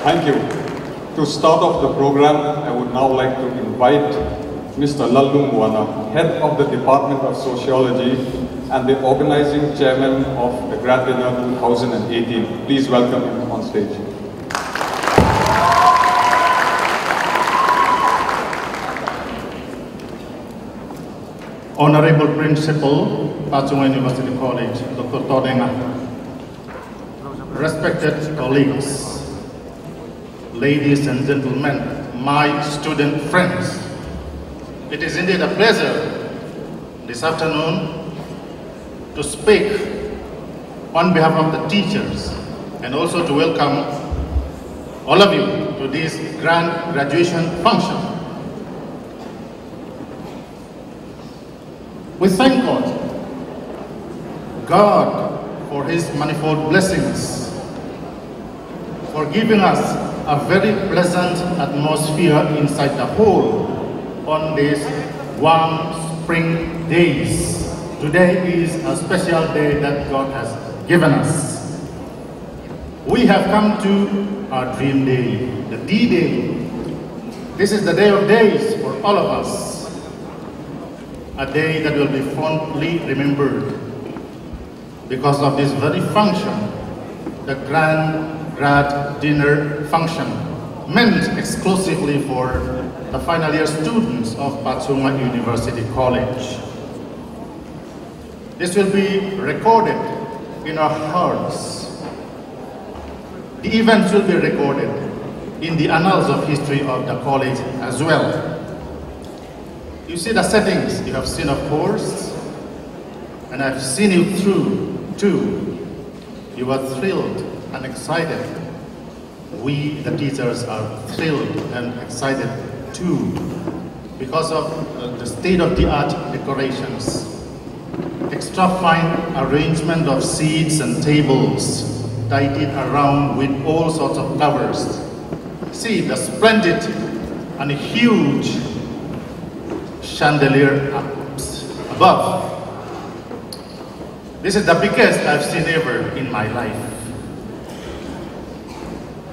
Thank you. To start off the program, I would now like to invite Mr. Lallu Muana, Head of the Department of Sociology and the Organizing Chairman of the Grad Dinner 2018. Please welcome him on stage. Honorable Principal, Pachunga University College, Dr. Todenga, respected colleagues, ladies and gentlemen, my student friends, it is indeed a pleasure this afternoon to speak on behalf of the teachers and also to welcome all of you to this grand graduation function. We thank God for His manifold blessings, for giving us a very pleasant atmosphere inside the hall on these warm spring days. Today is a special day that God has given us. We have come to our dream day, the D-Day. This is the day of days for all of us. A day that will be fondly remembered because of this very function, the grad dinner function, meant exclusively for the final year students of Pachunga University College. This will be recorded in our hearts. The events will be recorded in the annals of history of the college as well. You see the settings, you have seen of course, and I've seen you through too. You are thrilled and excited. We, the teachers, are thrilled and excited too because of the state-of-the-art decorations, extra fine arrangement of seats and tables tidied around with all sorts of flowers. See the splendid and huge chandelier above. This is the biggest I've seen ever in my life.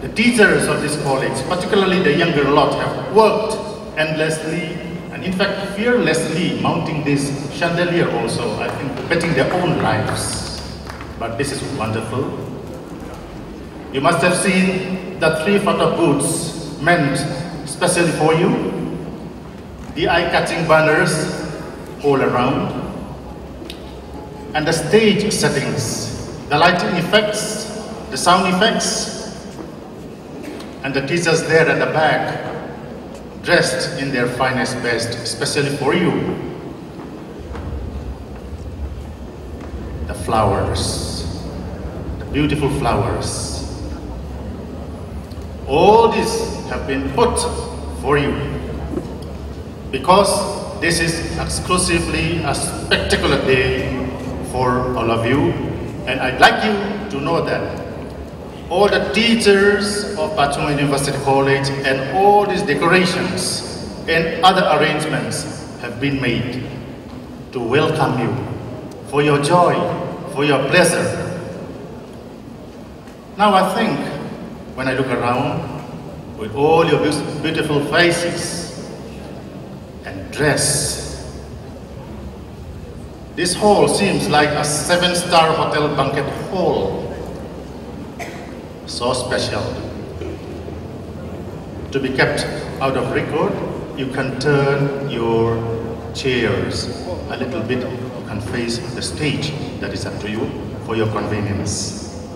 The teachers of this college, particularly the younger lot, have worked endlessly and in fact fearlessly mounting this chandelier also, I think betting their own lives. But this is wonderful. You must have seen the 3 photo booths meant specially for you. The eye-catching banners all around, and the stage settings, the lighting effects, the sound effects, and the teachers there at the back, dressed in their finest best, especially for you. The flowers, the beautiful flowers. All these have been put for you, because this is exclusively a spectacular day for all of you, and I'd like you to know that all the teachers of Pachunga University College and all these decorations and other arrangements have been made to welcome you, for your joy, for your pleasure. Now I think, when I look around with all your beautiful faces, dress. This hall seems like a 7-star hotel banquet hall. So special. To be kept out of record, you can turn your chairs a little bit. You can face the stage. That is up to you for your convenience.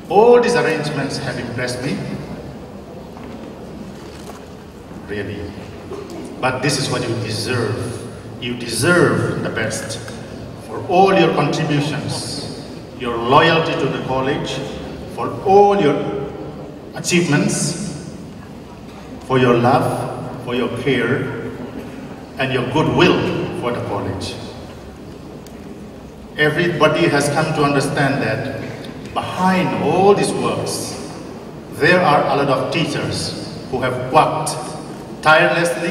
All these arrangements have impressed me. Really. But this is what you deserve. You deserve the best for all your contributions, your loyalty to the college, for all your achievements, for your love, for your care, and your goodwill for the college. Everybody has come to understand that behind all these works, there are a lot of teachers who have worked tirelessly,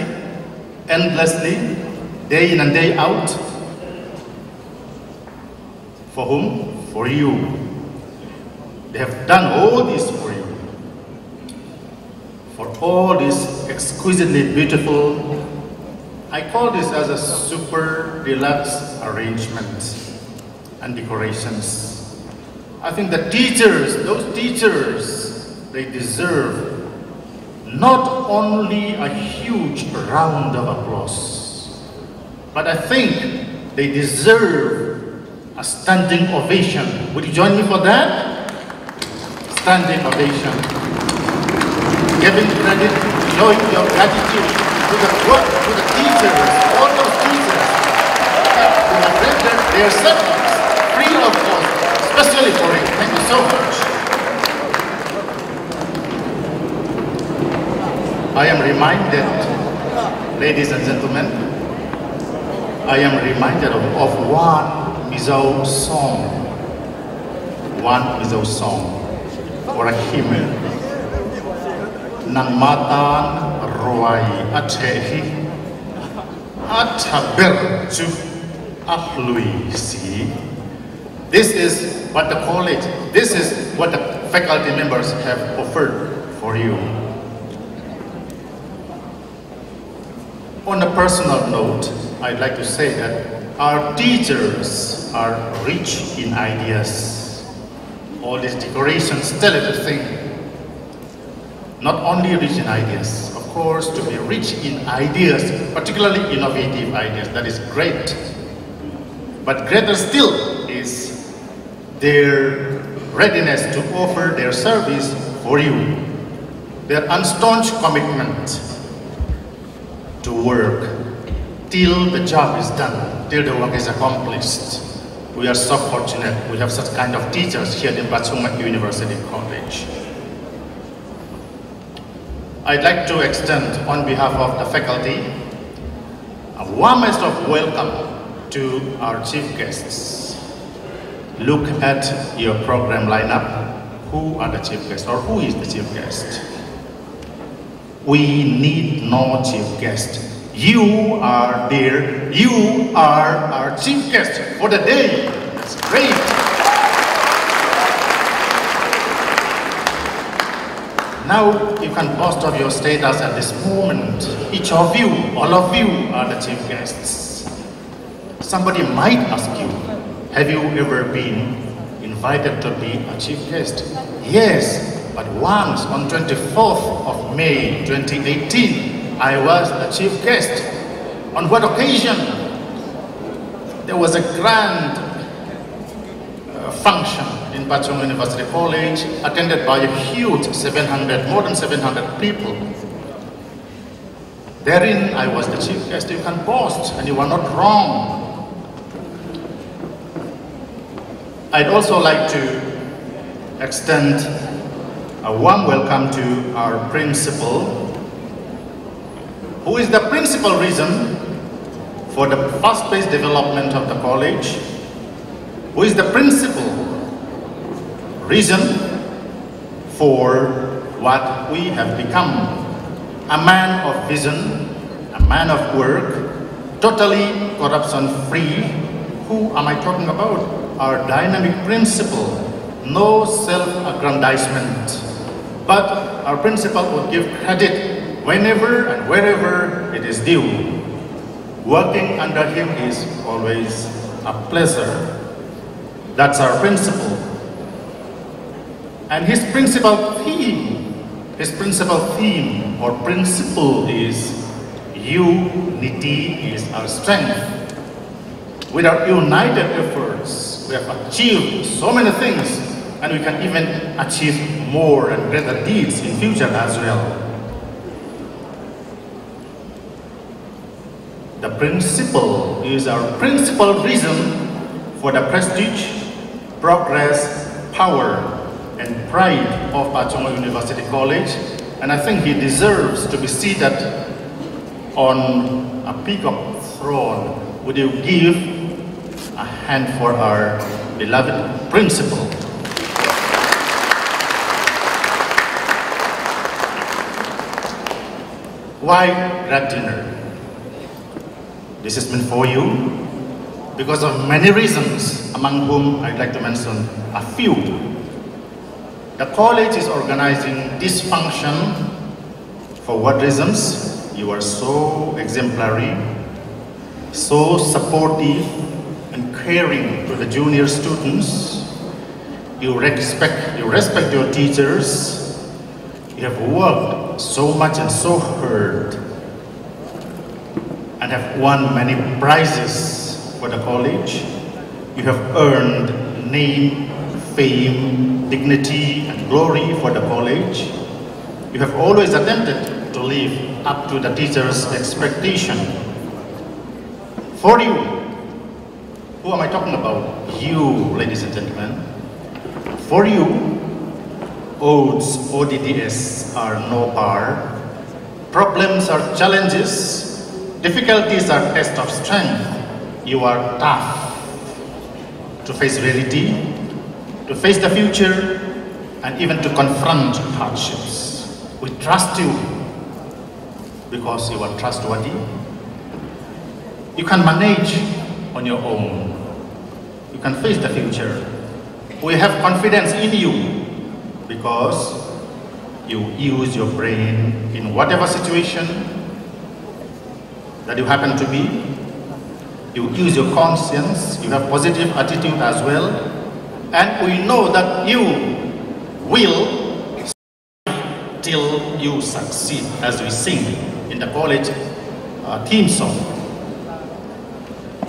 endlessly, day in and day out. For whom? For you. They have done all this for you. For all this exquisitely beautiful, I call this as a super deluxe arrangement and decorations. I think the teachers, those teachers, they deserve not only a huge round of applause, but I think they deserve a standing ovation. Would you join me for that? Standing ovation. Giving credit, showing your gratitude to the work, to the teachers, all those teachers who have rendered their service free of cost, especially for it. Thank you so much. I am reminded, ladies and gentlemen, I am reminded of one Mizo song. One Mizo song, or a hymn. Nang matan roy atehi ataber chu ahlui si. This is what the college, this is what the faculty members have offered for you. On a personal note, I'd like to say that our teachers are rich in ideas. All these decorations tell everything. Not only rich in ideas, of course, to be rich in ideas, particularly innovative ideas, that is great. But greater still is their readiness to offer their service for you, their unstaunch commitment to work till the job is done, till the work is accomplished. We are so fortunate we have such kind of teachers here in Bachung University College. I'd like to extend, on behalf of the faculty, a warmest of welcome to our chief guests. Look at your program lineup. Who are the chief guests, or who is the chief guest? We need no chief guest. You are there. You are our chief guest for the day. That's great. Now you can boast of your status at this moment. Each of you, all of you are the chief guests. Somebody might ask you, have you ever been invited to be a chief guest? Yes, but once on 24th of May 2018, I was the chief guest. On what occasion? There was a grand function in Bachung University College, attended by a huge more than 700 people. Therein, I was the chief guest. You can boast, and you are not wrong. I'd also like to extend a warm welcome to our principal, who is the principal reason for the fast-paced development of the college, who is the principal reason for what we have become. A man of vision, a man of work, totally corruption-free. Who am I talking about? Our dynamic principal. No self-aggrandizement. But our principal would give credit whenever and wherever it is due. Working under him is always a pleasure. That's our principle. And his principal theme or principle is unity is our strength. With our united efforts, we have achieved so many things, and we can even achieve more and greater deeds in future as well. The principle is our principal reason for the prestige, progress, power, and pride of Bachung University College, and I think he deserves to be seated on a peacock throne. Would you give a hand for our beloved principal? Why grad dinner? This is meant for you because of many reasons, among whom I'd like to mention a few. The college is organizing this function. For what reasons? You are so exemplary, so supportive and caring to the junior students. You respect your teachers. You have worked so much and so hard and have won many prizes for the college. You have earned name, fame, dignity and glory for the college. You have always attempted to live up to the teachers' expectation. For you, who am I talking about? You, ladies and gentlemen. For you, ODDS are no par. Problems are challenges. Difficulties are tests of strength. You are tough to face reality, to face the future, and even to confront hardships. We trust you because you are trustworthy. You can manage on your own. You can face the future. We have confidence in you because you use your brain in whatever situation that you happen to be. You use your conscience. You have positive attitude as well. And we know that you will till you succeed, as we sing in the college theme song.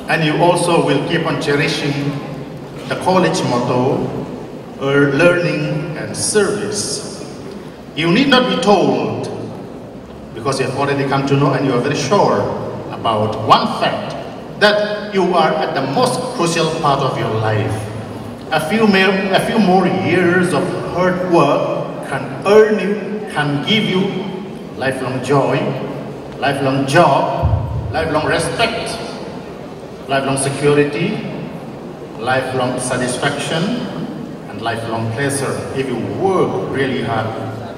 And you also will keep on cherishing the college motto, learning and service. You need not be told, because you have already come to know and you are very sure about one fact, that you are at the most crucial part of your life. A few more years of hard work can give you lifelong joy, lifelong job, lifelong respect, lifelong security, lifelong satisfaction, and lifelong pleasure if you work really hard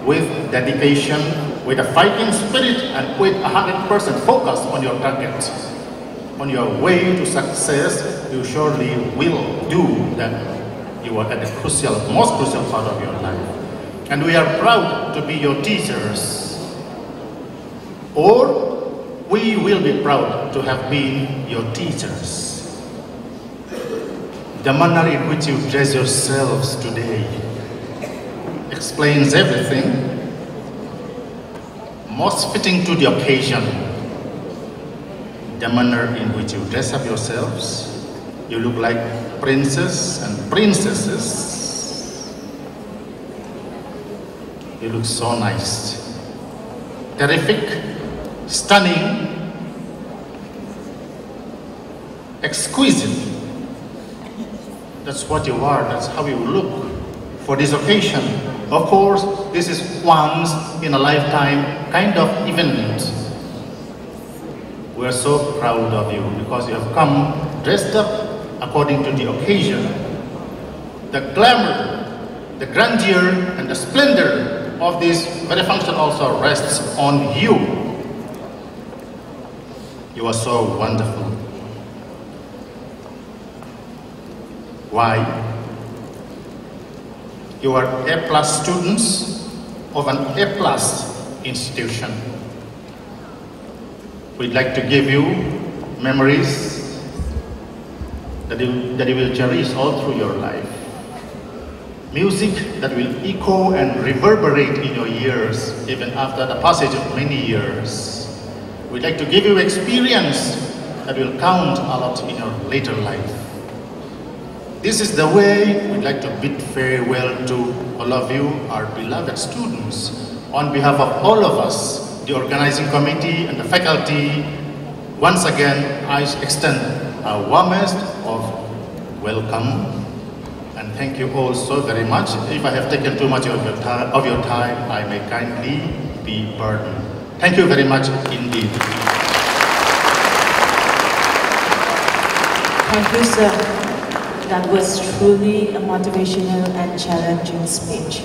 with dedication, with a fighting spirit, and with 100% focus on your target. On your way to success, you surely will do that. You are at the most crucial part of your life. And we are proud to be your teachers. Or we will be proud to have been your teachers. The manner in which you dress yourselves today explains everything. Most fitting to the occasion. The manner in which you dress up yourselves. You look like princes and princesses. You look so nice. Terrific, stunning, exquisite. That's what you are, that's how you look for this occasion. Of course, this is once in a lifetime kind of event. We are so proud of you because you have come dressed up according to the occasion. The glamour, the grandeur, and the splendor of this very function also rests on you. You are so wonderful. Why? You are A+ students of an A+ institution. We'd like to give you memories that you will cherish all through your life. Music that will echo and reverberate in your ears even after the passage of many years. We'd like to give you experience that will count a lot in your later life. This is the way we'd like to bid farewell to all of you, our beloved students. On behalf of all of us, the organizing committee and the faculty, once again, I extend our warmest of welcome and thank you all so very much. If I have taken too much of your time, I may kindly be pardoned. Thank you very much indeed. Thank you, sir. That was truly a motivational and challenging speech.